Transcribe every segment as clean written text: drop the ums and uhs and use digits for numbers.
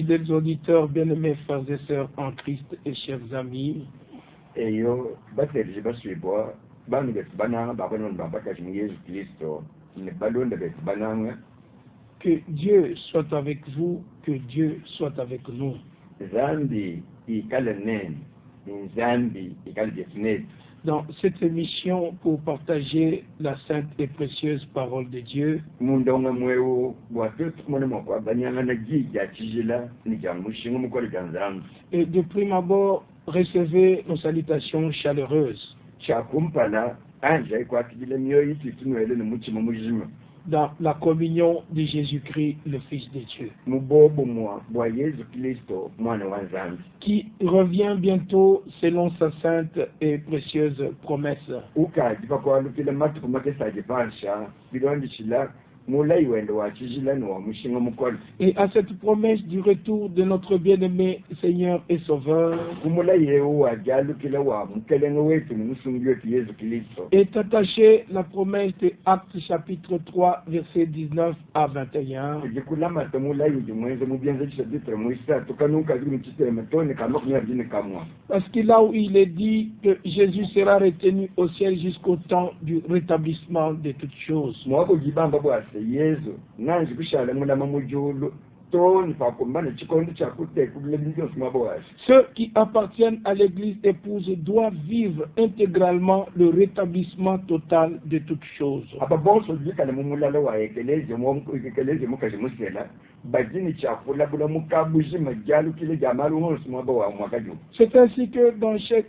fidèles auditeurs, bien-aimés frères et sœurs en Christ et chers amis. Eyo baterije baswibwa banu betu bananga bakono babakaje mu Yesu Kristo ne balonda betu bananga. Que Dieu soit avec vous, que Dieu soit avec nous. Zambi ikale nene, Zambi ikale defnet. Dans cette émission pour partager la sainte et précieuse parole de Dieu, Mundonga mweo bwatu mone moko banyanga na gija tijila ni jamushinga mukole ganzambi. et de prime abord, recevez nos salutations chaleureuses Chakumpala anja kwa tijile myoyi titunwele ne muchimo mujima. dans la communion de Jésus-Christ, le Fils de Dieu, Mubobo mwa bwa Yesu Kristo mwana wa Nzambi. qui revient bientôt selon sa sainte et précieuse promesse. Ukaji pakwalukile matuku makesaje pansha bilondishila mulai wendo wa chijila no mushinga mukole. Et à cette promesse du retour de notre bien-aimé Seigneur et Sauveur Kumulai yewu wa jalukile wa mukelenga wetu ni musungi wetu Yesu Kristo. est attachée la promesse de Actes chapitre 3, versets 19 à 21. Jikulama temulai jumwenze mubienze chapitre muisa tukanuka zini chitele matone kama kunyabini kamwa. Parce que là où il est dit que Jésus sera retenu au ciel jusqu'au temps du rétablissement de toutes choses. Mwako jibamba bwase Yesu nanji kushala mulama mujulu toni pakumbana chikondi chakute kubile miliyoni mabwase. Ceux qui appartiennent à l'église épouse doivent vivre intégralement le rétablissement total de toutes choses. Aba bonso jikana mumulala wa ekeleze mukaje musela bajini chakula bula mukabuji majalu kile jamalu honsu mabwa mwakaju. C'est ainsi que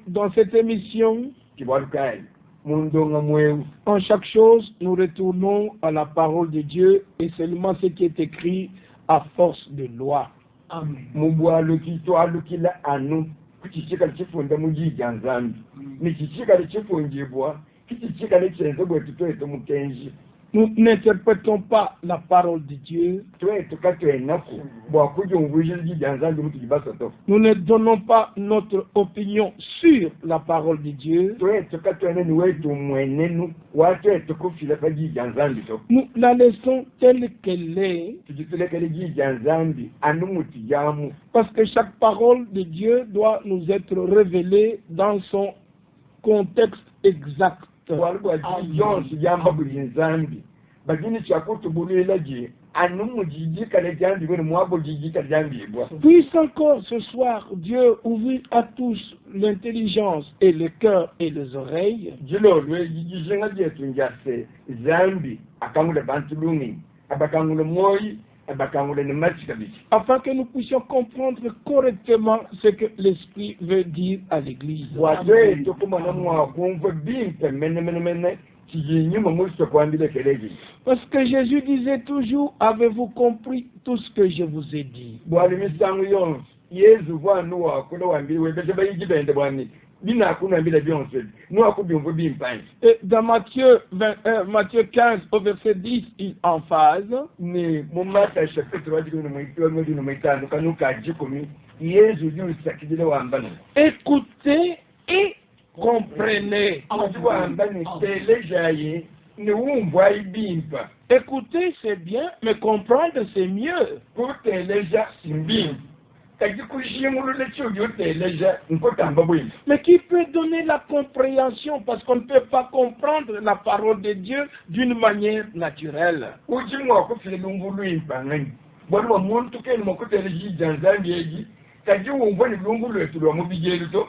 dans cette émission, Kibalukai mundonga mweu. en chaque chose, nous retournons à la parole de Dieu et seulement ce qui est écrit à force de loi. Amen. Mubwalu kitwalukila anu kuchichika chifunda mujija Nzambi. Ni chichika chifundibwa kichichika lechenze bwetu twetu mukenji. Nous n'interprétons pas la parole de Dieu. Nous ne donnons pas notre opinion sur la parole de Dieu. Nous la laissons telle qu'elle est. Parce que chaque parole de Dieu doit nous être révélée dans son contexte exact. Puisse encore ce soir Dieu ouvrir à tous l'intelligence et le cœur et les oreilles afin que nous puissions comprendre correctement ce que l'Esprit veut dire à l'Église. Parce que Jésus disait toujours, avez-vous compris tout ce que je vous ai dit? Et dans Matthieu 15 au verset 10, il emphase écoutez et comprenez. Écouter c'est bien, mais comprendre c'est mieux. Mais qui peut donner la compréhension parce qu'on ne peut pas comprendre la parole de Dieu d'une manière naturelle.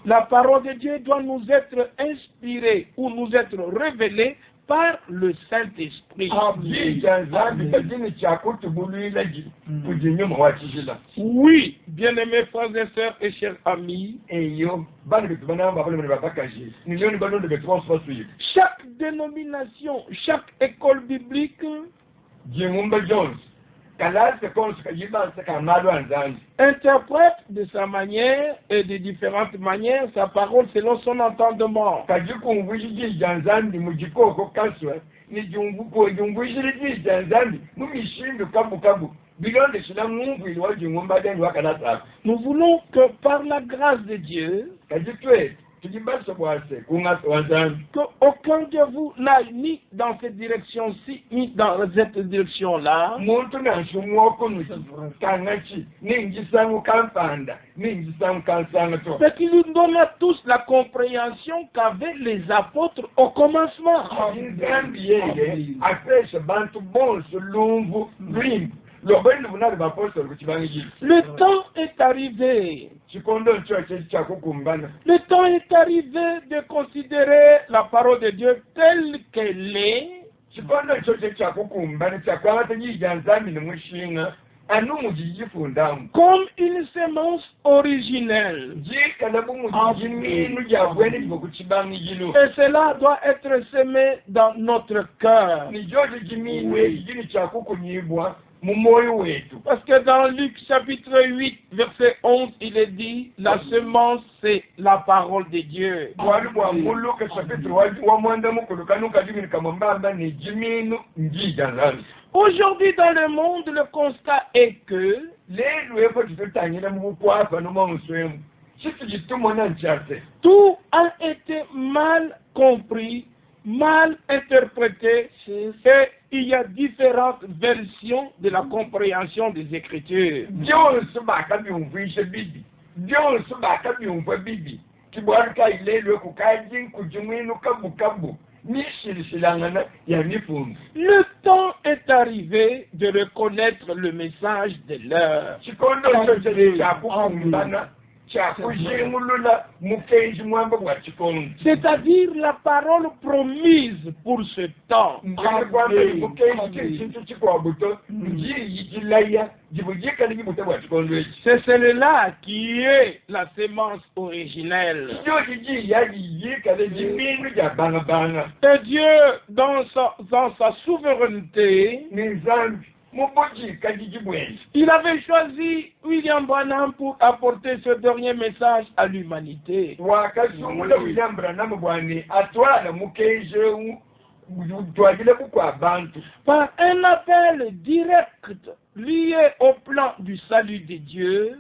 La parole de Dieu doit nous être inspirée ou nous être révélée par le Saint-Esprit. Oui, bien-aimés frères et sœurs et chers amis, chaque dénomination, chaque école biblique interprète de sa manière et de différentes manières sa parole selon son entendement. Nous voulons que par la grâce de Dieu, qu'aucun de vous n'aille ni dans cette direction-ci, ni dans cette direction-là. C'est qu'il nous donne à tous la compréhension qu'avaient les apôtres au commencement. Le temps est arrivé. Le temps est arrivé de considérer la parole de Dieu telle qu'elle est. Comme une semence originelle. Et cela doit être semé dans notre cœur. Parce que dans Luc chapitre 8, verset 11, il est dit, la semence c'est la parole de Dieu. Aujourd'hui dans le monde, le constat est que tout a été mal compris, mal interprété, et il y a différentes versions de la compréhension des Écritures. Le temps est arrivé de reconnaître le message de l'heure. C'est-à-dire la parole promise pour ce temps. C'est celle-là qui est la semence originelle. Et Dieu, dans sa souveraineté, il avait choisi William Branham pour apporter ce dernier message à l'humanité. Par un appel direct lié au plan du salut de Dieu,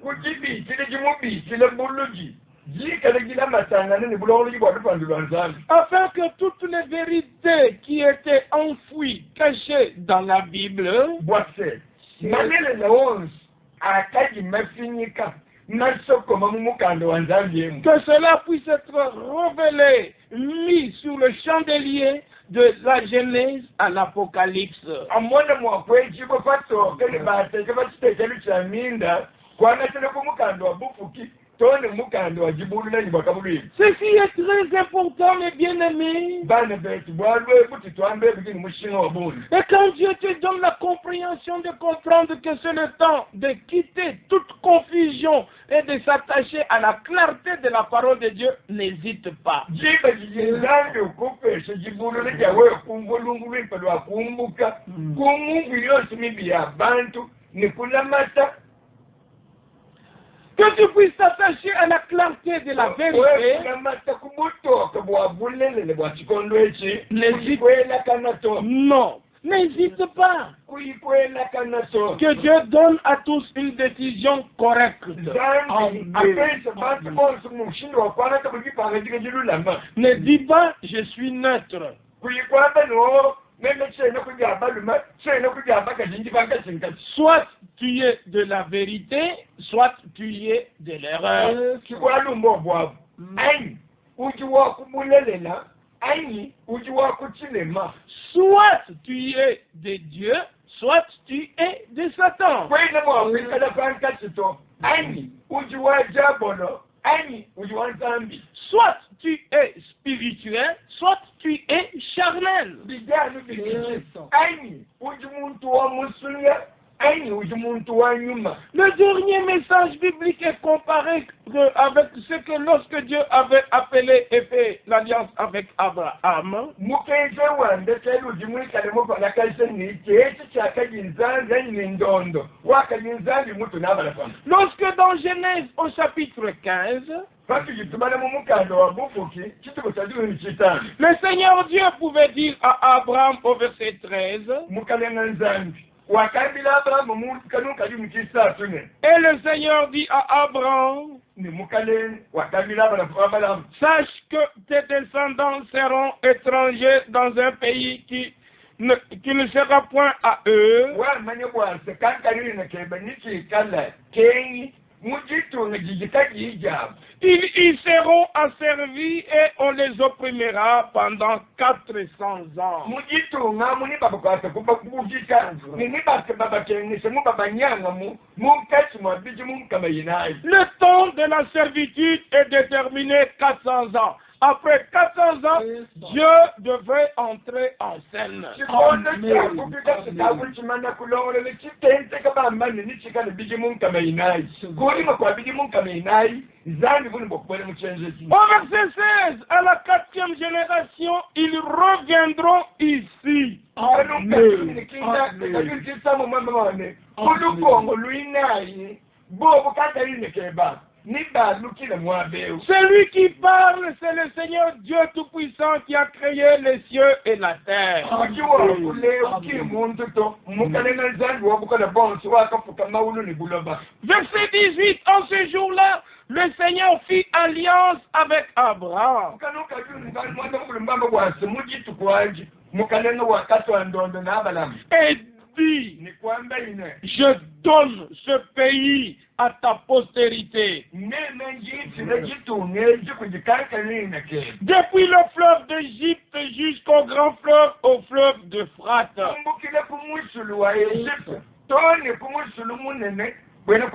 afin que toutes les vérités qui étaient enfouies, cachées dans la Bible, que cela puisse être révélé, mis sur le chandelier de la Genèse à l'Apocalypse. Ceci est très important, mes bien-aimés. Et quand Dieu te donne la compréhension de comprendre que c'est le temps de quitter toute confusion et de s'attacher à la clarté de la parole de Dieu, n'hésite pas. Que tu puisses t'attacher à la clarté de la vérité. Non, n'hésite pas. Que Dieu donne à tous une décision correcte. Ne dis pas, je suis neutre. Soit tu es de la vérité, soit tu es de l'erreur. Soit tu es de Dieu, soit tu es de Satan. Soit tu es spirituel, soit tu es charnel. Le dernier message biblique est comparé avec ce que lorsque Dieu avait appelé et fait l'alliance avec Abraham. Lorsque dans Genèse au chapitre 15, le Seigneur Dieu pouvait dire à Abraham au verset 13, et le Seigneur dit à Abraham, Sache que tes descendants seront étrangers dans un pays qui ne sera point à eux. Ils seront asservis et on les opprimera pendant 400 ans. Le temps de la servitude est déterminé 400 ans. Après 400 ans, Dieu devait entrer en scène. Au verset 16, à la 4e génération, ils reviendront ici. Celui qui parle, c'est le Seigneur Dieu Tout-Puissant qui a créé les cieux et la terre. Verset 18, en ce jour-là, le Seigneur fit alliance avec Abraham. Et dit, je donne ce pays à ta postérité. Depuis le fleuve d'Égypte jusqu'au grand fleuve, au fleuve d'Euphrate. Même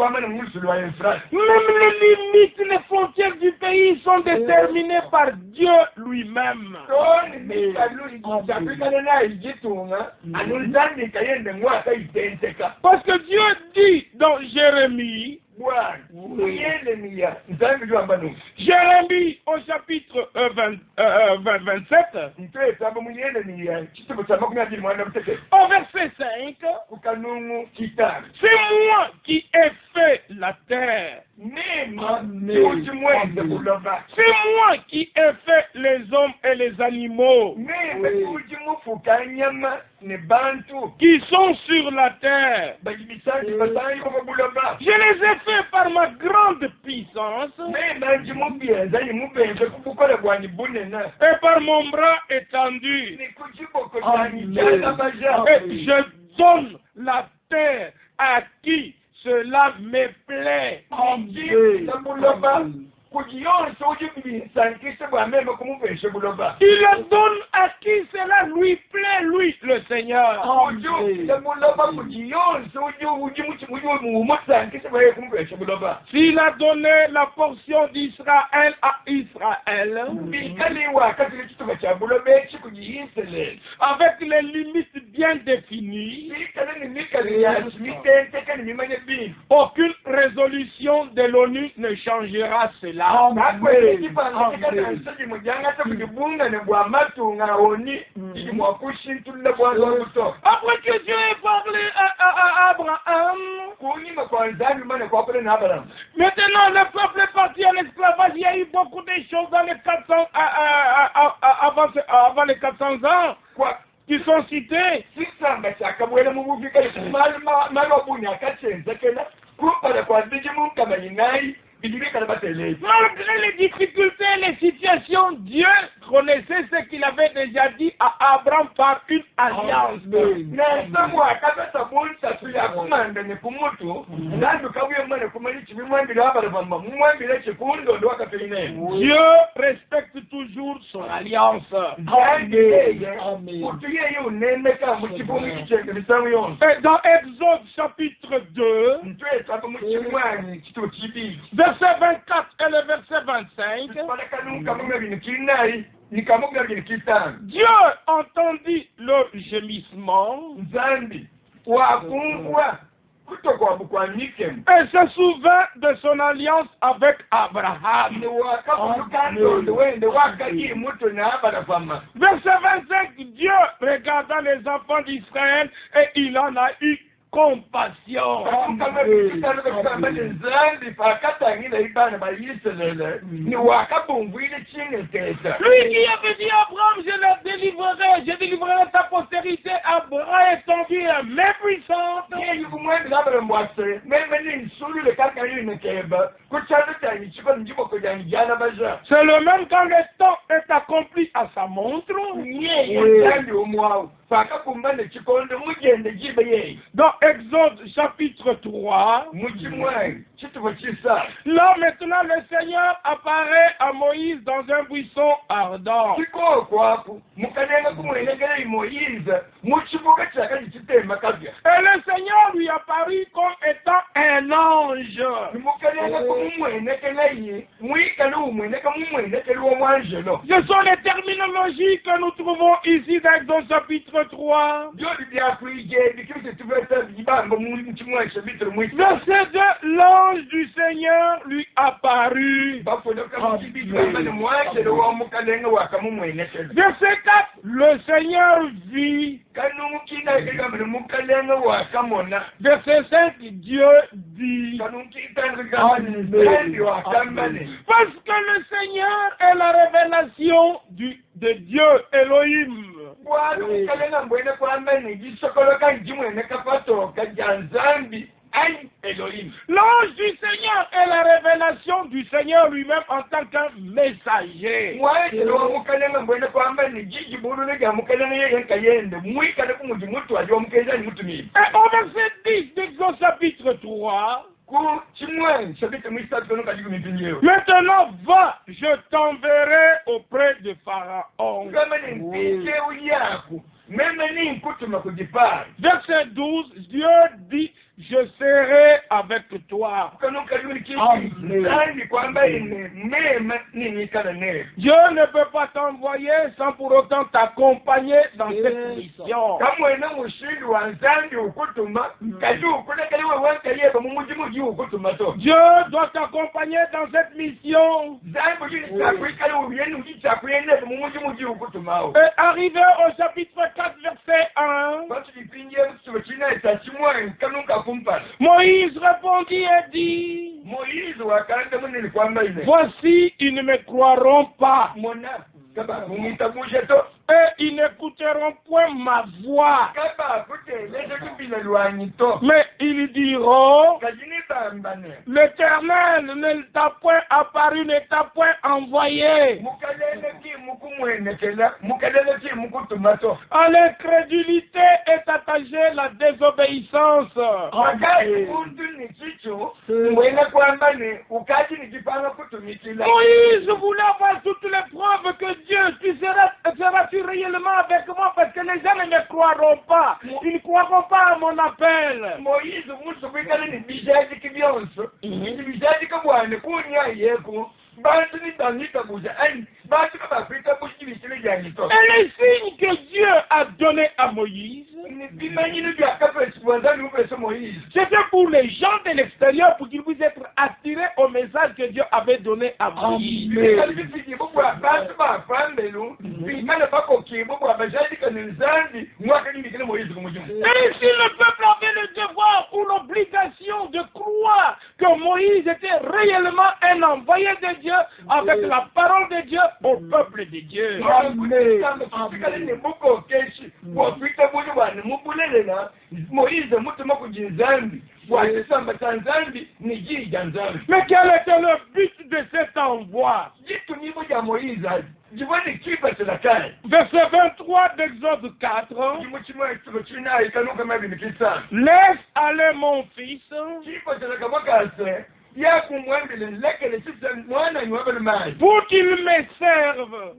les limites, les frontières du pays sont déterminées par Dieu lui-même. Parce que Dieu dit dans Jérémie, Jérémie au chapitre 27, au verset 5, c'est moi qui ai fait la terre. C'est moi qui ai fait les hommes et les animaux qui sont sur la terre. Je les ai faits par ma grande puissance et par mon bras étendu. Et je donne la terre à qui cela me plaît. Il la donne à qui cela lui plaît, lui, le Seigneur. S'il a donné la portion d'Israël à Israël, avec les limites bien définies, aucune résolution de l'ONU ne changera cela. Après que Dieu ait parlé à Abraham, maintenant le peuple est parti en esclavage. Il y a eu beaucoup de choses dans les 400 avant les 400 ans qui sont cités. Malgré les difficultés et les situations, Dieu connaissait ce qu'il avait déjà dit à Abraham par une alliance. Dieu respecte toujours son alliance. Et dans Exode chapitre 2, verset 24 et le verset 25, Dieu entendit le gémissement et se souvint de son alliance avec Abraham. Verset 25, Dieu regarda les enfants d'Israël et il en a eu compassion. Lui qui avait dit à Abraham, je délivrerai ta postérité à bras étendus et main puissante. C'est le même quand le temps est accompli à sa montre. Dans Exode chapitre 3, là maintenant le Seigneur apparaît à Moïse dans un buisson ardent. Et le Seigneur lui apparut comme étant un ange. Ce sont les terminologies que nous trouvons ici dans Exode chapitre 3. Verset 2, l'ange du Seigneur lui apparut. Verset 4, le Seigneur vit. Verset 5, Dieu dit. Parce que le Seigneur est la révélation de Dieu, Elohim. L'ange du Seigneur est la révélation du Seigneur lui-même en tant qu'un messager. Et au verset 10 d'Exode chapitre 3, maintenant va, je t'enverrai auprès de Pharaon. Verset 12, Dieu dit, je serai avec toi. Dieu ne peut pas t'envoyer sans pour autant t'accompagner dans cette mission. Dieu doit t'accompagner dans cette mission. Et arrivé au chapitre 4, verset 1, Moïse répondit et dit, voici, ils ne me croiront pas. Et ils n'écouteront point ma voix. Mais ils diront, l'Éternel ne t'a point apparu, ne t'a point envoyé. À l'incrédulité est attachée la désobéissance. Moïse voulait avoir toutes les preuves que Dieu, tu seras-tu réellement avec moi, parce que les gens ne me croiront pas. Ils ne croiront pas à mon appel. Et les signes que Dieu a donnés à Moïse, c'était pour les gens de l'extérieur, pour qu'ils puissent être attirés au message que Dieu avait donné à Moïse. Et si le peuple avait le devoir ou l'obligation de croire que Moïse était réellement un envoyé de Dieu avec la parole de Dieu au peuple de Dieu. Mais quel était le but de cet envoi? Verset 23 d'Exode 4. Laisse aller mon fils. Pour qu'il me serve.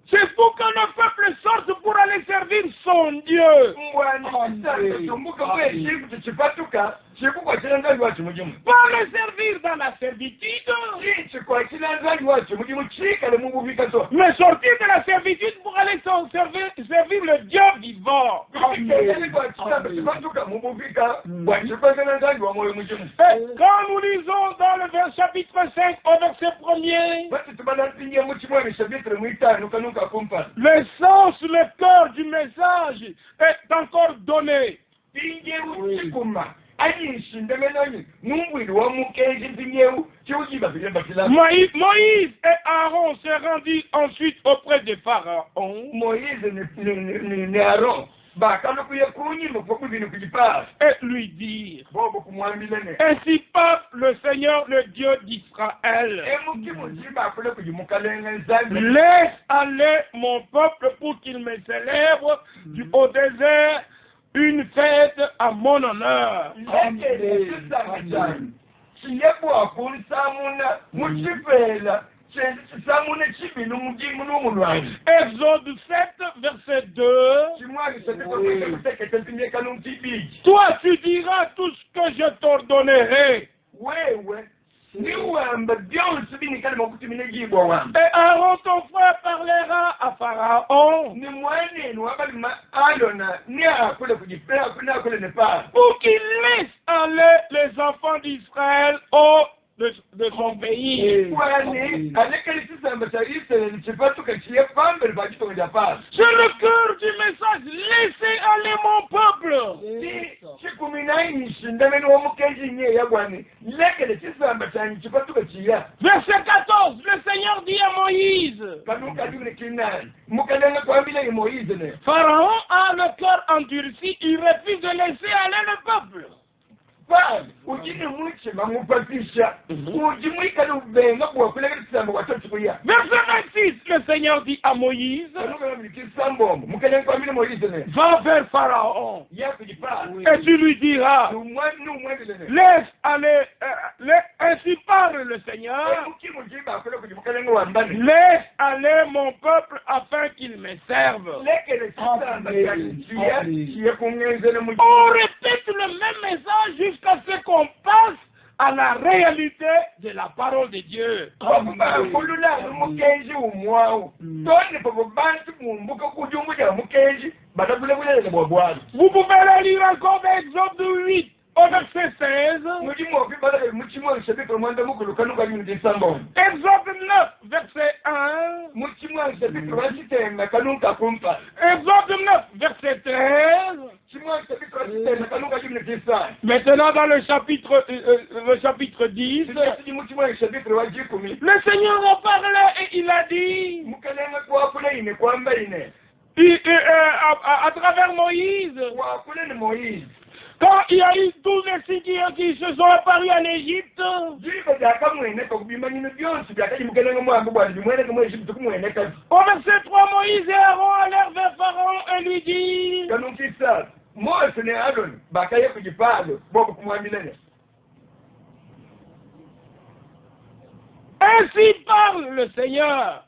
C'est pour que le peuple sorte pour aller servir son Dieu. Pas le servir dans la servitude. Mais sortir de la servitude pour aller servir le Dieu vivant. Et quand nous lisons dans le chapitre 5 au verset 1er, Le sens, le cœur du message est encore donné. Moïse et Aaron se rendit ensuite auprès de Pharaon. Et lui dire, ainsi parle le Seigneur, le Dieu d'Israël. Laisse aller mon peuple pour qu'il me célèbre au désert une fête à mon honneur. Exode 7, verset 2. Toi, tu diras tout ce que je t'ordonnerai. Et Aaron, ton frère, parlera à Pharaon pour qu'il laisse aller les enfants d'Israël de son pays. C'est le cœur du message. Laissez aller mon peuple. Verset 14, le Seigneur dit à Moïse, Pharaon a le cœur endurci, il refuse de laisser aller le peuple. Verset 26, le Seigneur dit à Moïse, va vers Pharaon et tu lui diras, laisse aller, ainsi parle le Seigneur, laisse aller mon peuple afin qu'il me serve. On répète le même message jusqu'à ce qu'on passe à la réalité de la parole de Dieu. Vous pouvez la lire encore dans Exode 8. Au verset 16, Exode 9, verset 1, Exode 9, verset 13, maintenant dans le chapitre 10, le Seigneur a parlé et il a dit, à travers Moïse, quand il y a eu 12 signes qui se sont apparus en Égypte, au verset 3, Moïse et Aaron allèrent vers Pharaon et lui dirent, ainsi parle le Seigneur,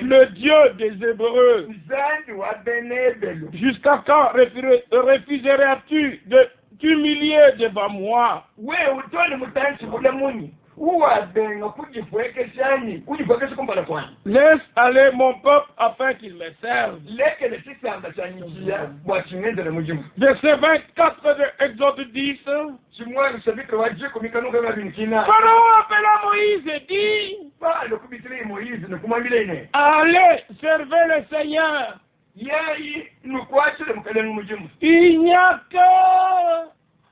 le Dieu des Hébreux. Jusqu'à quand refuseras-tu de t'humilier devant moi? Laisse aller mon peuple afin qu'il me serve. Verset 24 de Exode 10. Pharaon appela Moïse et dit, allez, servez le Seigneur. Il n'y a que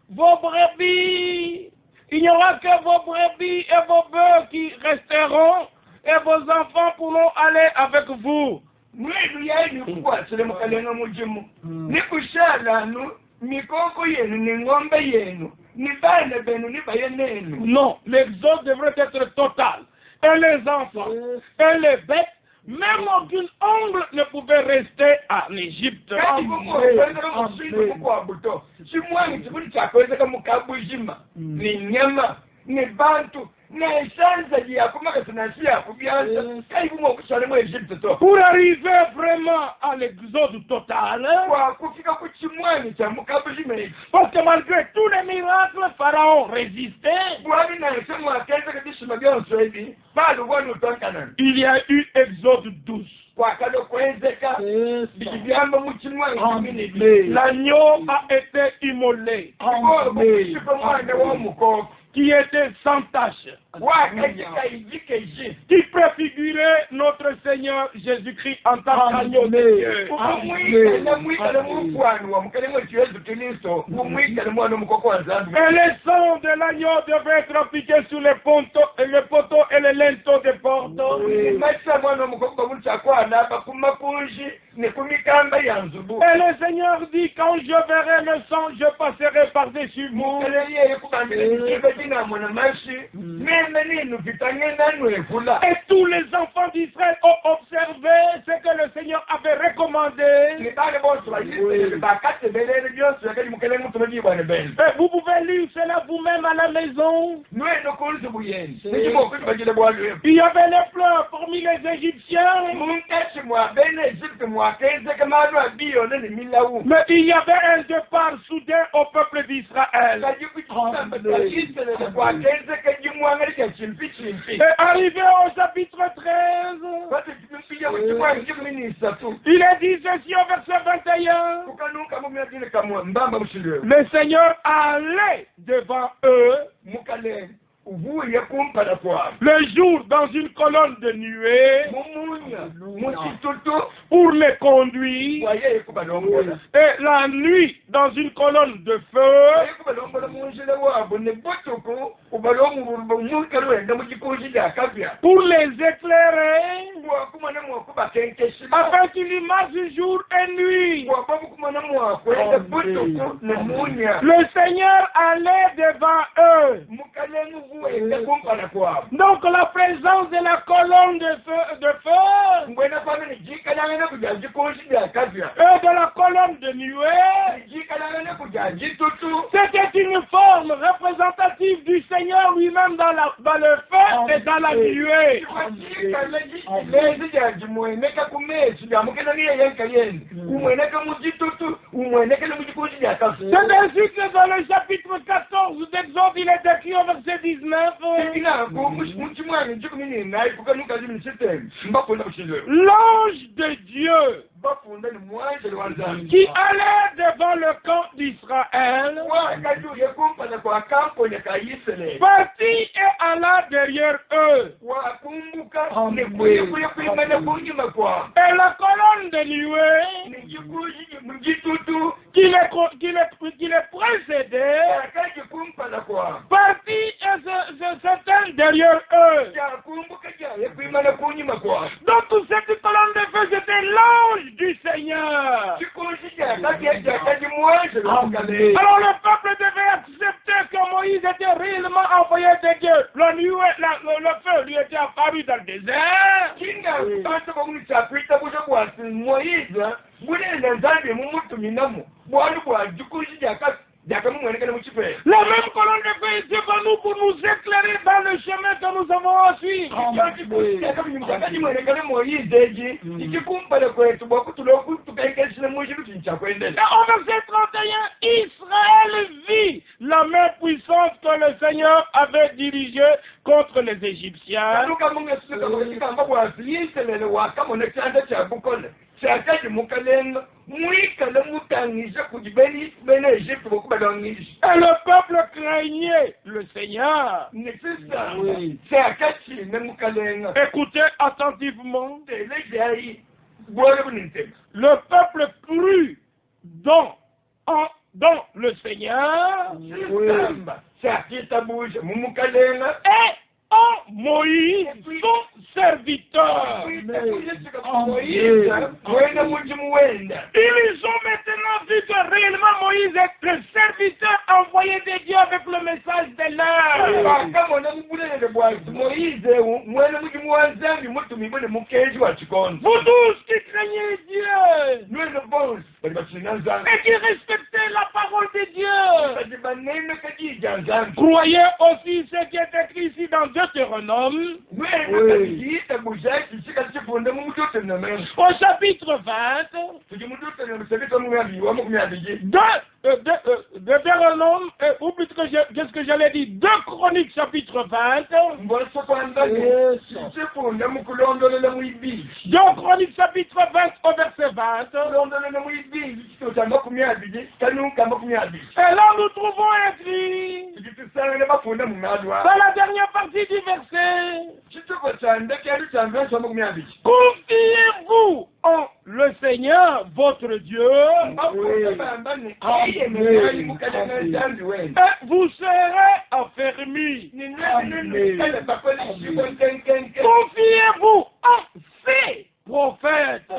vos brebis. Il n'y aura que vos brebis et vos bœufs qui resteront, et vos enfants pourront aller avec vous. Non, l'exode devrait être total. Et les enfants, et les bêtes, même aucun ongle ne pouvait rester en Égypte. Pour arriver vraiment à l'exode total, parce que malgré tous les miracles, Pharaon résistait. Il y a eu exode 12. L'agneau a été immolé. qui était sans tache, qui préfigurait notre Seigneur Jésus-Christ en tant qu'agneau de Dieu. Et le sang de l'agneau devait être appliqué sur les poteaux et les linteaux des portes. Et le Seigneur dit, quand je verrai le sang, je passerai par-dessus vous. Et tous les enfants d'Israël ont observé ce que le Seigneur avait recommandé. Et vous pouvez lire cela vous-même à la maison. Il y avait les pleurs parmi les Égyptiens. Mais il y avait un départ soudain au peuple d'Israël. Et arrivé au chapitre 13, il est dit ceci au verset 21. Le Seigneur allait devant eux le jour dans une colonne de nuée pour les conduire et la nuit dans une colonne de feu pour les éclairer afin qu'ils y marchent jour et nuit. Le Seigneur allait devant eux. Donc la présence de la colonne de feu et de la colonne de nuée, c'était une forme représentative du Seigneur lui-même dans le feu et dans la nuée. C'est ainsi que dans le chapitre 14 d'Exode, il est écrit au verset 19, l'ange de Dieu qui allait devant le camp d'Israël partit et alla derrière eux. Et la colonne de nuée qui les précédait partit et s'éteint derrière eux. Donc toute cette colonne de feu, c'était l'ange du Seigneur. Alors le peuple devait accepter que Moïse était réellement envoyé de Dieu. Le feu lui était apparu dans le désert. La même colonne de feu est devant nous pour nous éclairer dans le chemin que nous avons à suivre. Au verset 31, Israël vit la main puissante que le Seigneur avait dirigée contre les Égyptiens. Et le peuple craignait le Seigneur. Écoutez attentivement. Le peuple crut dans le Seigneur et en Moïse, son serviteur. Ils ont maintenant vu que réellement Moïse est le serviteur envoyé de Dieu avec le message de l'heure. Vous tous qui craignez Dieu et qui respectez la parole de Dieu, croyez aussi ce qui est écrit ici dans Deutéronome, au chapitre 20, Deutéronome, ou plutôt qu'est-ce que j'allais dire, 2 Chroniques chapitre 20, 2 Chroniques chapitre 20 au verset 20, Et là, nous trouvons écrit, dans la dernière partie du verset, confiez-vous en le Seigneur, votre Dieu, et vous serez affermis. Confiez-vous en ces prophètes,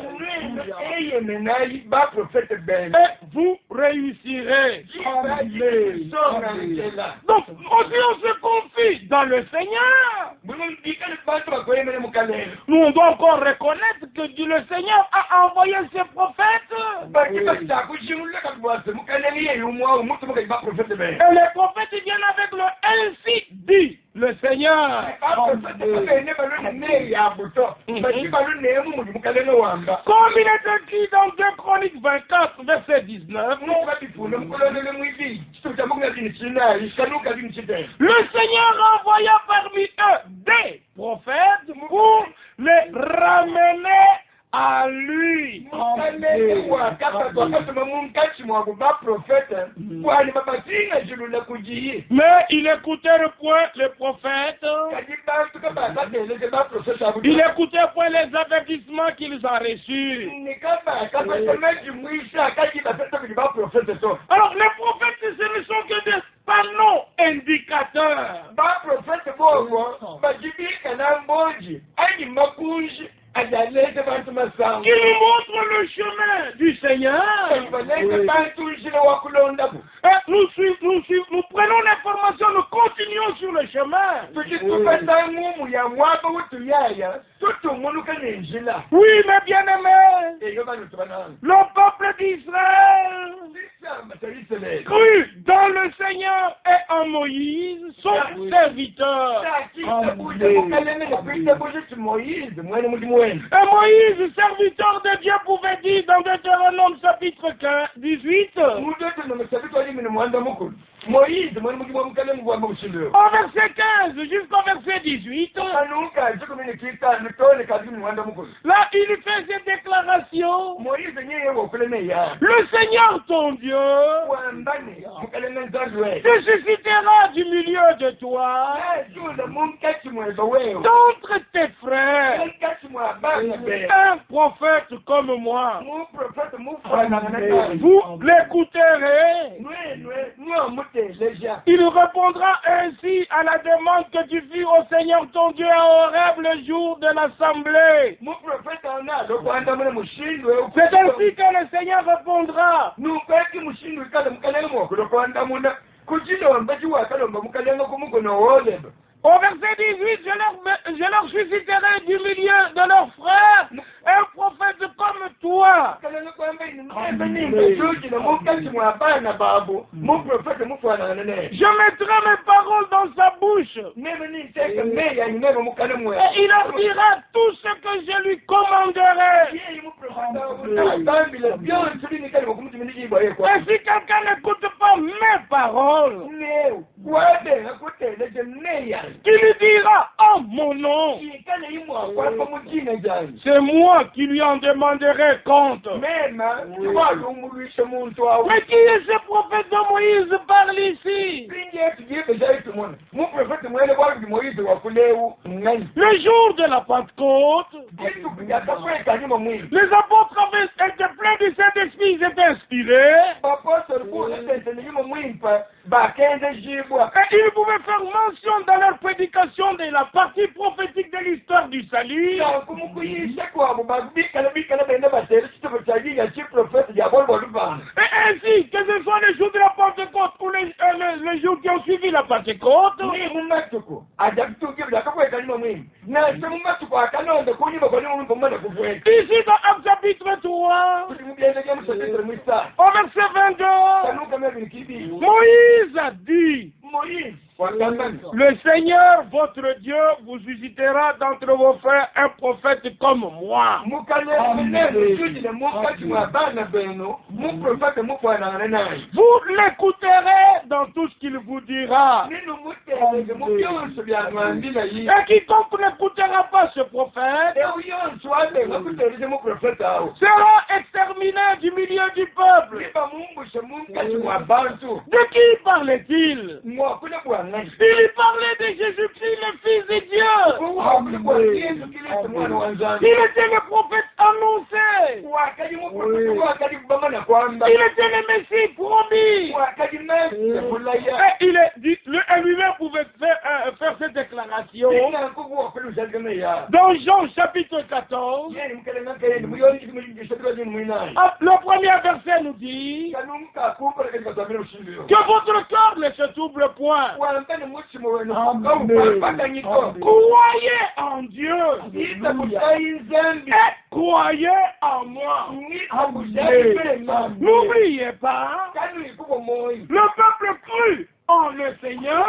et vous réussirez. Donc, aussi on se confie dans le Seigneur. Nous, on doit encore reconnaître que le Seigneur a envoyé ses prophètes. Et les prophètes ils viennent avec le ainsi dit le Seigneur. Comme il est écrit dans 2 Chroniques 24, verset 19, le Seigneur envoya parmi eux des prophètes pour les ramener à lui. Mais il écoutait point les prophètes. Il écoutait point les avertissements qu'ils ont reçus. Alors les prophètes, ce ne sont que des panneaux indicateurs. Qui nous montre le chemin du Seigneur. Et nous prenons l'information, nous continuons sur le chemin. Oui, mes bien-aimés, le peuple d'Israël crut dans le Seigneur et en Moïse, son serviteur. Et Moïse, serviteur de Dieu, pouvait dire dans Deutéronome chapitre 18, au verset 15 jusqu'au verset 18, là il fait cette déclaration: le Seigneur ton Dieu te suscitera du milieu de toi, d'entre tes frères, un prophète comme moi. Vous l'écouterez. Il répondra ainsi à la demande que tu fis au Seigneur ton Dieu à Horeb le jour de l'assemblée. C'est ainsi que le Seigneur répondra. Au verset 18, je leur susciterai du milieu de leurs frères un prophète comme toi. Je mettrai mes paroles dans sa bouche. Et il leur dira tout ce que je lui commanderai. Et si quelqu'un n'écoute pas mes paroles, qui lui dira en mon nom, c'est moi qui lui en demanderai compte. Mais qui est ce prophète dont Moïse parle ici? Le jour de la Pentecôte, les apôtres étaient pleins du Saint-Esprit, ils étaient inspirés. Et ils pouvaient faire mention dans leur prédication de la partie prophétique de l'histoire du salut. Et ainsi, que ce soit les jours de la Pentecôte ou les jours qui ont suivi la Pentecôte, ici dans Actes chapitre 3, au verset 22, Moïse a dit Le Seigneur, votre Dieu, vous suscitera d'entre vos frères un prophète comme moi. Vous l'écouterez dans tout ce qu'il vous dira. Et quiconque n'écoutera pas ce prophète sera exterminé du milieu du peuple. De qui parlait-il? Il parlait de Jésus-Christ, le Fils de Dieu. Il était le prophète annoncé. Il était le Messie promis. Et lui-même pouvait faire cette déclaration. Dans Jean chapitre 14, le premier verset nous dit que votre cœur ne se trouble point. Croyez en Dieu et croyez en moi. N'oubliez pas, le peuple crut en le Seigneur.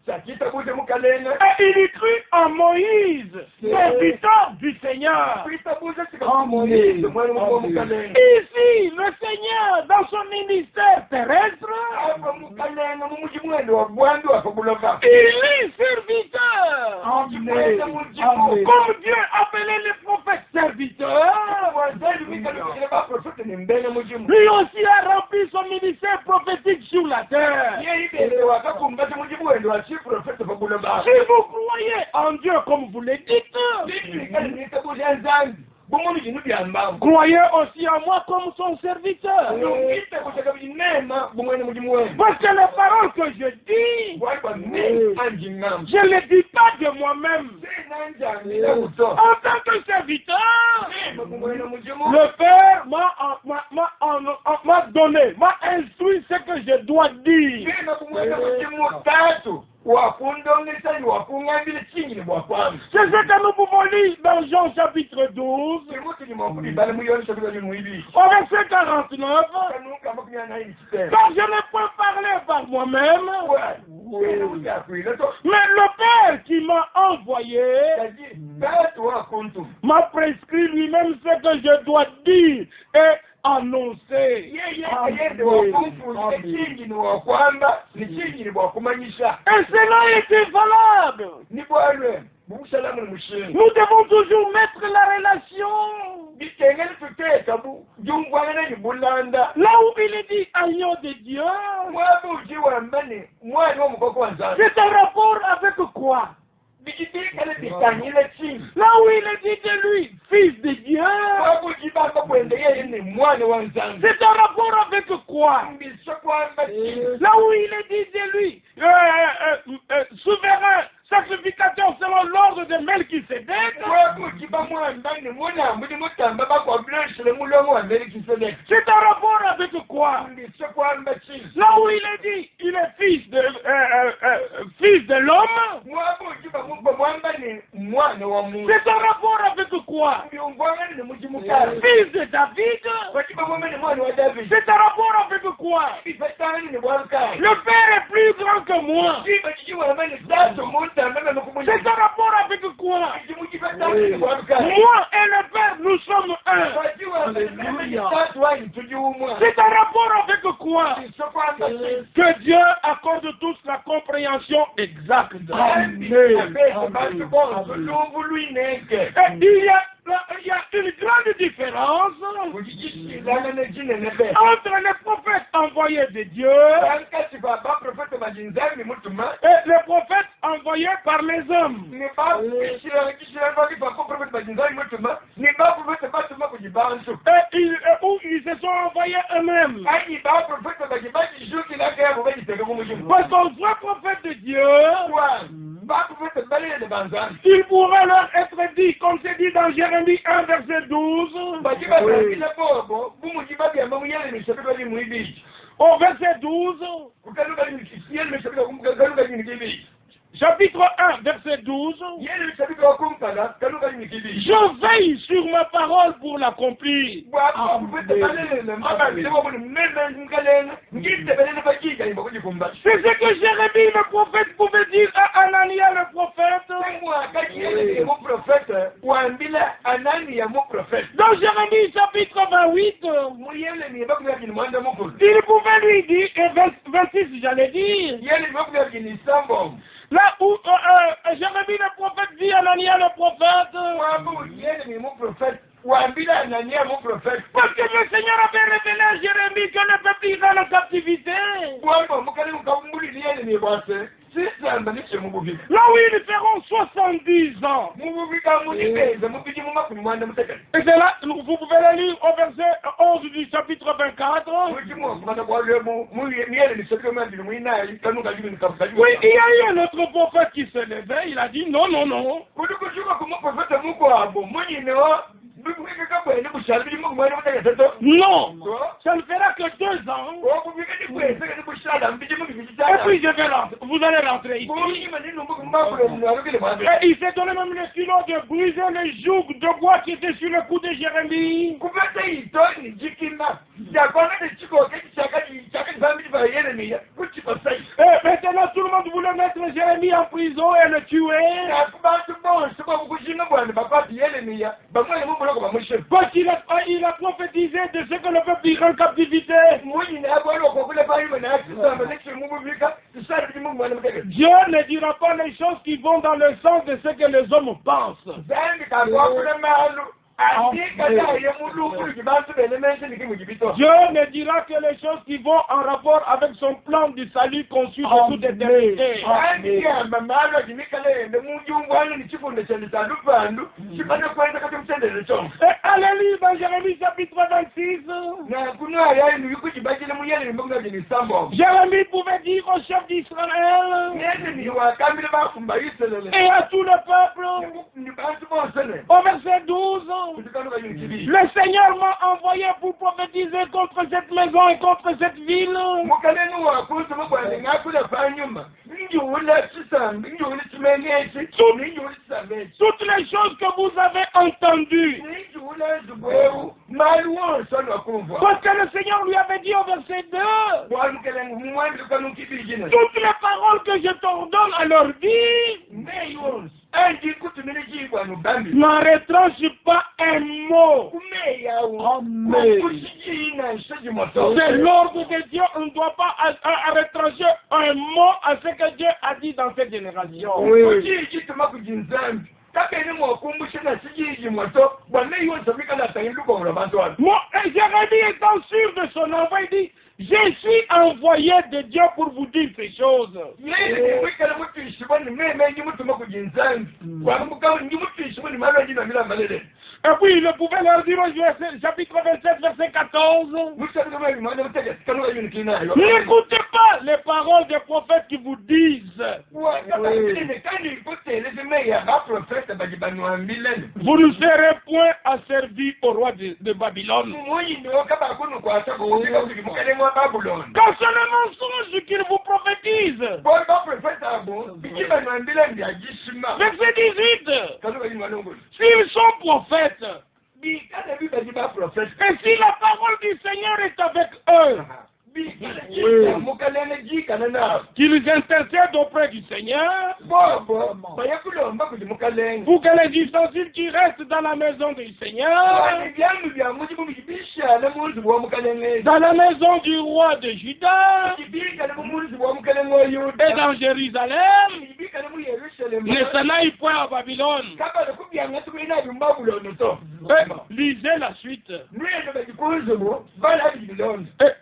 Et il y crut en Moïse, serviteur du Seigneur. Ici, le Seigneur, dans son ministère terrestre, il est serviteur. Comme Dieu appelait les prophètes serviteurs, lui aussi a rempli son ministère prophétique sur la terre. Si vous croyez en Dieu comme vous le dites, croyez aussi en moi comme son serviteur. Parce que les paroles que je dis, je ne les dis pas de moi-même. En tant que serviteur, le Père m'a donné, m'a instruit ce que je dois dire. C'est ce que nous pouvons lire dans Jean chapitre 12, au verset 49. Car je ne peux parler par moi-même, mais le Père qui m'a envoyé m'a prescrit lui-même ce que je dois dire et annoncer. Et cela était valable. Nous devons toujours mettre la relation là où il est dit agneau de Dieu. C'est un rapport avec quoi? Là où il est dit de lui, fils de Dieu, c'est un rapport avec quoi? Là où il est dit de lui, souverain, sacrificateur selon l'ordre de Melchisédek, c'est un rapport avec quoi? Là où il est dit, il est fils de l'homme, c'est un rapport avec quoi? Fils de David, c'est un rapport avec quoi? Le Père est plus grand que moi. C'est un rapport avec quoi? Moi et le Père, nous sommes un. C'est un rapport avec quoi? Que Dieu accorde tous la compréhension exacte. Il y a une grande différence entre les prophètes envoyés de Dieu et les prophètes envoyés par les hommes. Où ils se sont envoyés eux-mêmes. Parce qu'un vrai prophète de Dieu, il pourrait leur être dit, comme c'est dit dans Jérémie 1, verset 12, au verset 12, chapitre 1, verset 12. yele chapitre wa kumkala kanuka nyikili Je veille sur ma parole pour l'accomplir. bwa kupete balele mbaba lewa buni mmeme ngalene ngite belele bakika imba kujikumba C'est ce que Jérémie le prophète pouvait dire à Anania le prophète. moi kanyele mo prophète wambila Anania mo prophète Dans Jérémie chapitre 28, muyele ni bakuya kini mwanda mukuru il pouvait lui dire, et 26 j'allais dire, yele bakuya kini sambo là où Jérémie le prophète dit à Anania le prophète, wabu yele ni mo prophète wambila Anania mo prophète parce que le Seigneur avait révélé à Jérémie que le peuple ira en captivité. bwabo mukali mukambuli yele ni bwase sisamba niche mububi Là où ils feront 70 ans. mububi kamunibeza mubiji mumakumi mwanda mutekali Et c'est là, vous pouvez le lire au verset 11 du chapitre 24. Oui, il y a eu un autre prophète qui se levait, il a dit non, non, non. Non, ça ne fera que 2 ans. Et puis je vais rentrer, vous allez rentrer ici. Et il s'est donné même le stylo de briser les jougs de bois qui étaient sur le cou de Jérémie. Et maintenant tout le monde voulait mettre Jérémie en prison et le tuer. Parce qu'il a prophétisé de ce que le peuple ira en captivité. Dieu ne dira pas les choses qui vont dans le sens de ce que les hommes pensent. Dieu ne dira que les choses qui vont en rapport avec son plan du salut conçu de toute éternité. Et allez lire dans Jérémie chapitre 26. Jérémie pouvait dire au chef d'Israël et à tout le peuple, au verset 12, le Seigneur m'a envoyé pour prophétiser contre cette maison et contre cette ville. Toutes les choses que vous avez entendues. Parce que le Seigneur lui avait dit au verset 2, toutes les paroles que je t'ordonne à leur dire, n'en retranche pas un mot. C'est l'ordre de Dieu, on ne doit pas retrancher un mot à ce que Dieu a dit dans cette génération. Jérémie étant sûr de son envoi, il dit, je suis envoyé de Dieu pour vous dire ces choses. Et puis il pouvait leur dire au chapitre 27, verset 14. N'écoutez pas les paroles des prophètes qui vous disent. Vous ne serez point asservis au roi de Babylone. Quand c'est le mensonge qu'il vous prophétise. Verset 18. S'ils sont prophètes, et si la parole du Seigneur est avec eux, qu'ils intercèdent auprès du Seigneur pour que les ustensiles qui restent dans la maison du Seigneur, dans la maison du roi de Juda et dans Jérusalem, ne s'en aillent point à Babylone. Lisez la suite.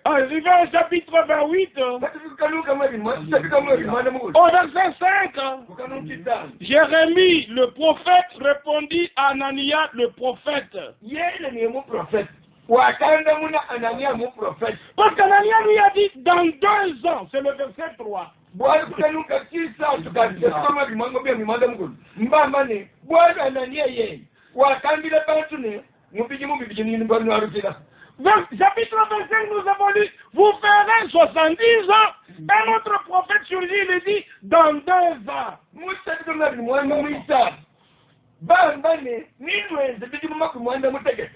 Arrivé au chapitre 28, au verset 5, Jérémie le prophète répondit à Anania le prophète. Parce qu'Anania lui a dit dans 2 ans, c'est le verset 3. Chapitre 25, nous avons lu, vous ferez 70 ans. Un autre prophète surgit, il dit, dans 2 ans. Musa ndonga mwanda mwisa. Bambane ninwenze bidi mwanda muteke.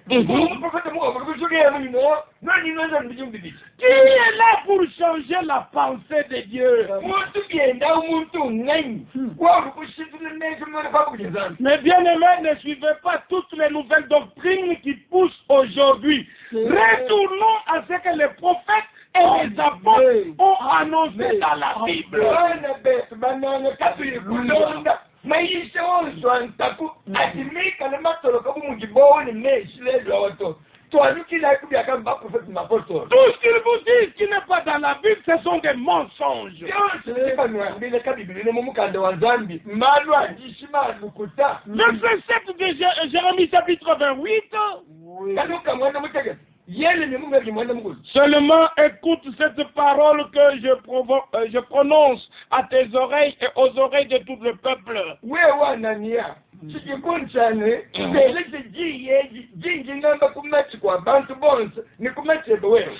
Professeur mo ko joge mu no. Non ninwenze bidi mbidi. Qui est là pour changer la pensée de Dieu? Mais bien aimés, ne suivez pas toutes les nouvelles doctrines qui poussent aujourd'hui. Retournons à ce que les prophètes et les apôtres ont annoncé dans la Bible. Tout ce qu'ils vous disent qui n'est pas dans la Bible, ce sont des mensonges. Verset 7 de Jérémie chapitre 28. Seulement écoute cette parole que je prononce à tes oreilles et aux oreilles de tout le peuple.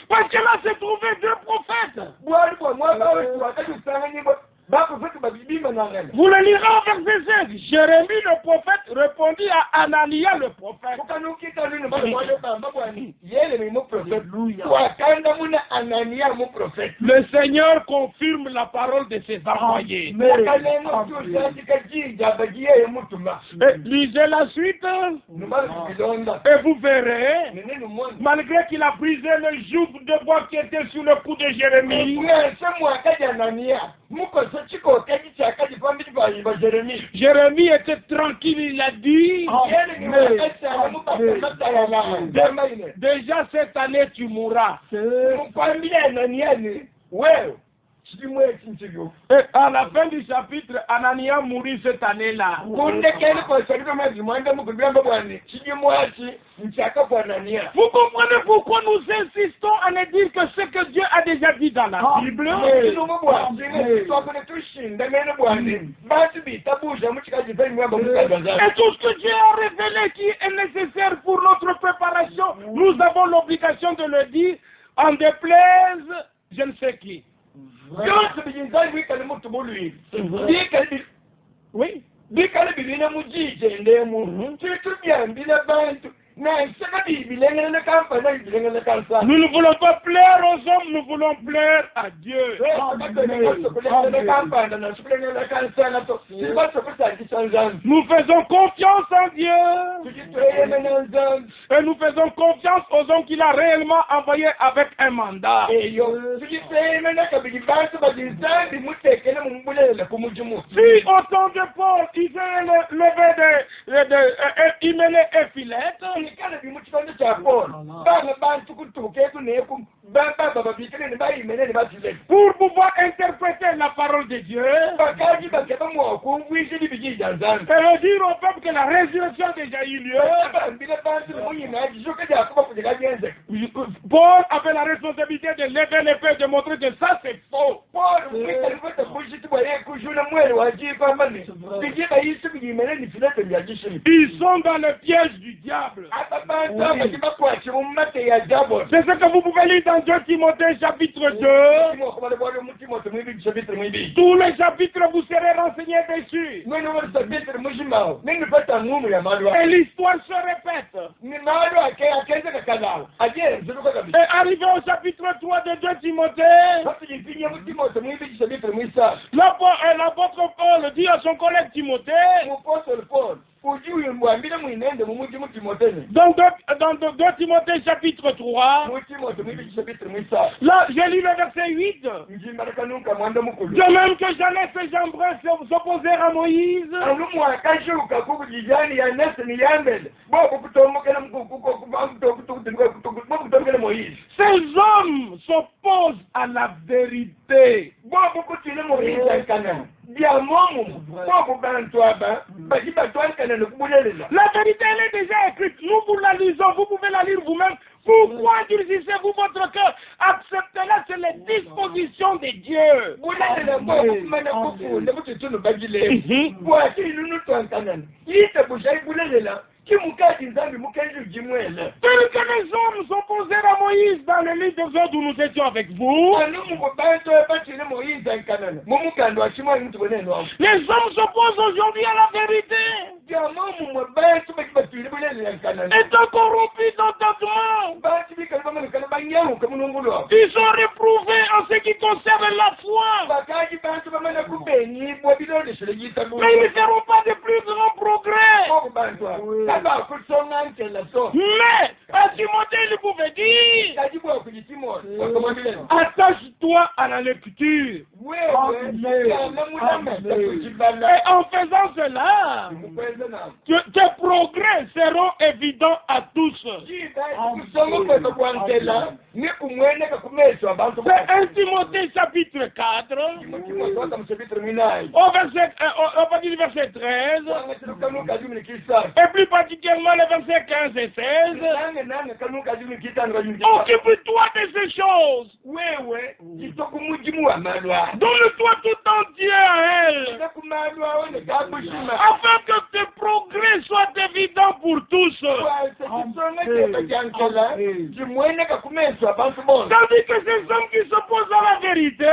Parce que là se trouvaient deux prophètes. Vous le lirez au verset 16. Jérémie le prophète répondit à Anania le prophète. Le Seigneur confirme la parole de ses envoyés. Lisez la suite et vous verrez, malgré qu'il a brisé le joug de bois qui était sur le cou de Jérémie, Jérémie était tranquille, il a dit, déjà cette année tu mourras. Et à la fin du chapitre, Anania mourit cette année-là. Vous comprenez pourquoi nous insistons à ne dire que ce que Dieu a déjà dit dans la Bible? Et tout ce que Dieu a révélé qui est nécessaire pour notre préparation, nous avons l'obligation de le dire en déplaise je ne sais qui. Oui. Nous ne voulons pas plaire aux hommes, nous voulons plaire à Dieu. Nous faisons confiance en Dieu. Et nous faisons confiance aux hommes qu'il a réellement envoyés avec un mandat. Si au temps de Paul, ils levé il menait un filet, pour pouvoir interpréter la parole de Dieu et dire au peuple que la résurrection a déjà eu lieu. Paul avait la responsabilité de lever l'épée et de montrer que ça c'est faux. Ils sont dans le piège du diable. C'est ce que vous pouvez lire dans 2 Timothée chapitre 2. Tous les chapitres vous serez renseignés dessus. Et l'histoire se répète. Et arrivé au chapitre 3 de 2 Timothée, l'apôtre Paul dit à son collègue Timothée, dans 2 Timothée chapitre 3, là je lis le verset 8. De même que Jeannès et Jambres s'opposèrent à Moïse, ces hommes s'opposent à la vérité. La vérité, elle est déjà écrite. Nous vous la lisons, vous pouvez la lire vous-même. Pourquoi endurcissez-vous votre cœur? Acceptez-la, c'est les dispositions de Dieu. kimukati nzambi mukenji ujimwele Tels que les hommes s'opposèrent à Moïse dans le lit de Zod où nous étions avec vous, les hommes s'opposent aujourd'hui à la vérité, étant corrompus d'entendement. Ils sont réprouvés en ce qui concerne la foi, mais ils ne feront pas de plus grands progrès. Mais à Timothée, il pouvait dire, attache-toi à la lecture. Et en faisant cela, tes progrès seront évidents à tous. C'est 1 Timothée chapitre 4, au verset 13, et plus particulièrement les versets 15 et 16. Occupe-toi de ces choses. Donne-toi tout entier à elle, afin que tes progrès soient évidents pour tous. Tandis que ces hommes qui s'opposent à la vérité,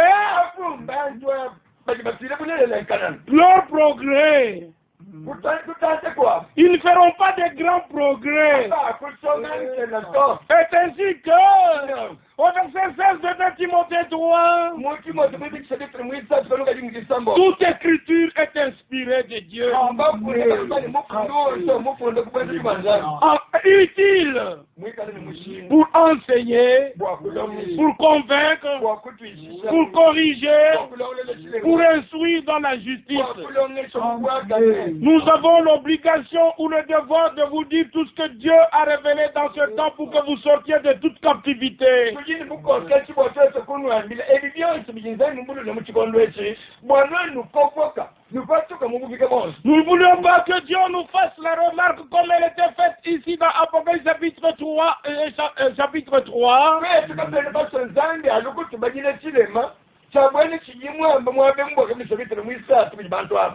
leur progrès, ils ne feront pas de grands progrès. C'est ainsi que, au verset 16 de 2 Timothée 3, toute écriture est inspirée de Dieu, utile pour enseigner, pour convaincre, pour corriger, pour instruire dans la justice. Nous avons l'obligation ou le devoir de vous dire tout ce que Dieu a révélé dans ce temps pour que vous sortiez de toute captivité. Nous ne voulions pas que Dieu nous fasse la remarque comme elle était faite ici dans Apocalypse chapitre 3.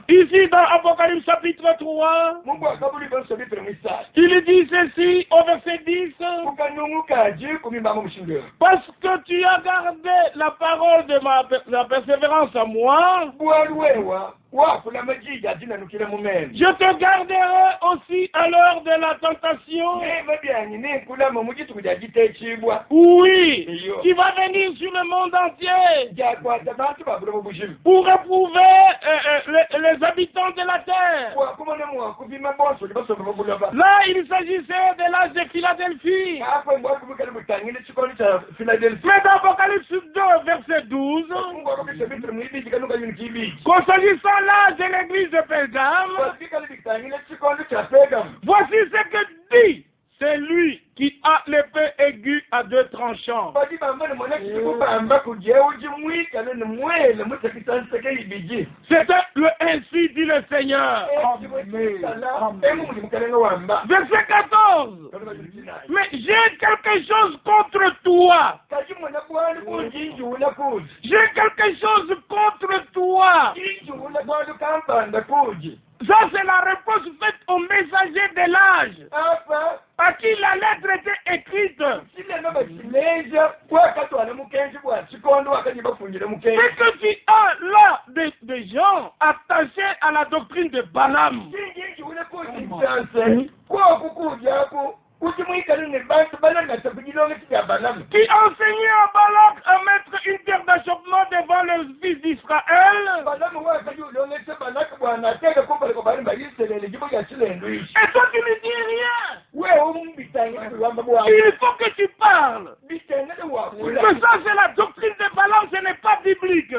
Ici dans Apocalypse chapitre 3, il dit ceci au verset 10, parce que tu as gardé la parole de la persévérance à moi, je te garderai aussi à l'heure de la tentation. Oui, qui va venir sur le monde entier pour éprouver les habitants de la terre. Là, il s'agissait de l'âge de Philadelphie. Mais dans Apocalypse 2, verset 12, qu'en s'agissant l'âge de l'église de Pergame, voici ce que dit celui qui a l'épée aiguë à 2 tranchants. C'était le ainsi dit le Seigneur. Verset 14. Mais j'ai quelque chose contre toi. J'ai quelque chose contre toi. Ça, c'est la réponse faite au messager de l'âge, à qui la lettre était écrite. C'est que tu as là des gens attachés à la doctrine de Balaam, qui enseignait à Balak à mettre une terre d'achoppement devant les fils d'Israël. Et toi tu ne dis rien. Il faut que tu parles. Que ça c'est la doctrine de Balaam, ce n'est pas biblique.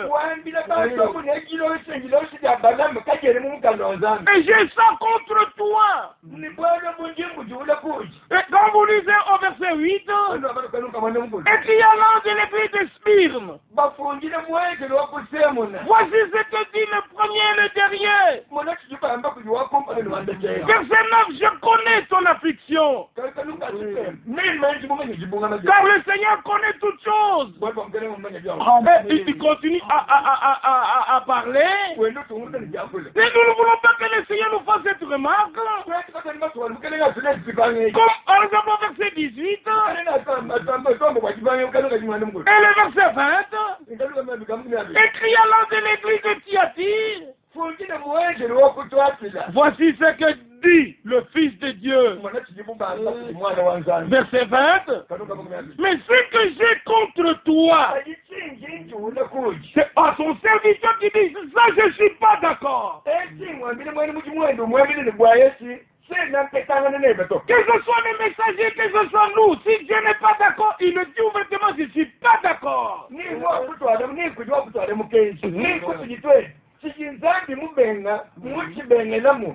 Et j'ai ça contre toi. Et quand vous lisez au verset 8, et qu'il y a l'un de l'église de Smyrne. bafungile mwekele wakusemuna Voici ce que dit le premier et le dernier. mona tujipamba kujiwakompane niwandekela Verset 9, je connais ton affliction. Car le Seigneur connaît toutes choses. Et il continue à parler. Et nous ne voulons pas que le Seigneur nous fasse cette remarque. Comme par exemple au verset 18 et le verset 20. Écrit à l'un de l'église de Thyatire. Voici ce que dit le Fils de Dieu. Verset 20. Mais ce que j'ai contre toi, c'est à son serviteur qui dit, ça je ne suis pas d'accord. Que ce soit les messagers, que ce soit nous, si Dieu n'est pas d'accord, il le dit ouvertement, je ne suis pas d'accord.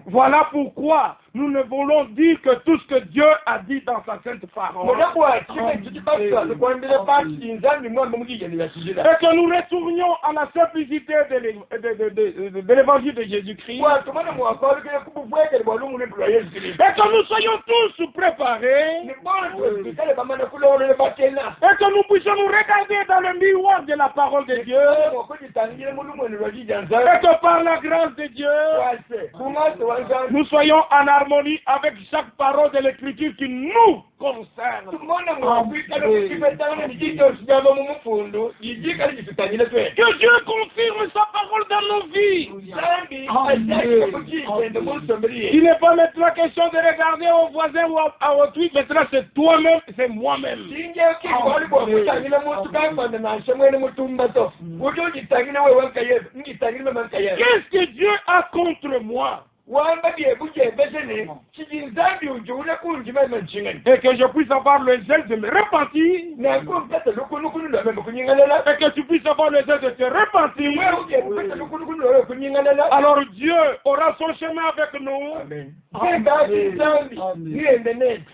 Voilà pourquoi nous ne voulons dire que tout ce que Dieu a dit dans sa sainte parole. Et que nous retournions à la simplicité de l'évangile de Jésus-Christ. Et que nous soyons tous préparés. Et que nous puissions nous regarder dans le miroir de la parole de Dieu. Et que par la grâce de Dieu, nous soyons en harmonie avec chaque parole de l'Écriture qui nous concerne. Que Dieu confirme sa parole dans nos vies. Il n'est pas maintenant question de regarder au voisin ou à autrui, maintenant c'est toi-même, c'est moi-même. Qu'est-ce que Dieu a contre moi? Et que je puisse avoir le zèle de me repentir. Et que tu puisses avoir le zèle de te repentir. Alors Dieu aura son chemin avec nous. Amen.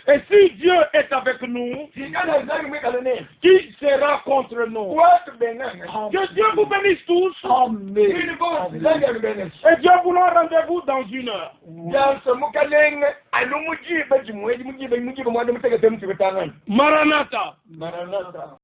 Et si Dieu est avec nous, qui sera contre nous? Que Dieu vous bénisse tous. Et Dieu vous rend rendez-vous dans une heure. Maranatha.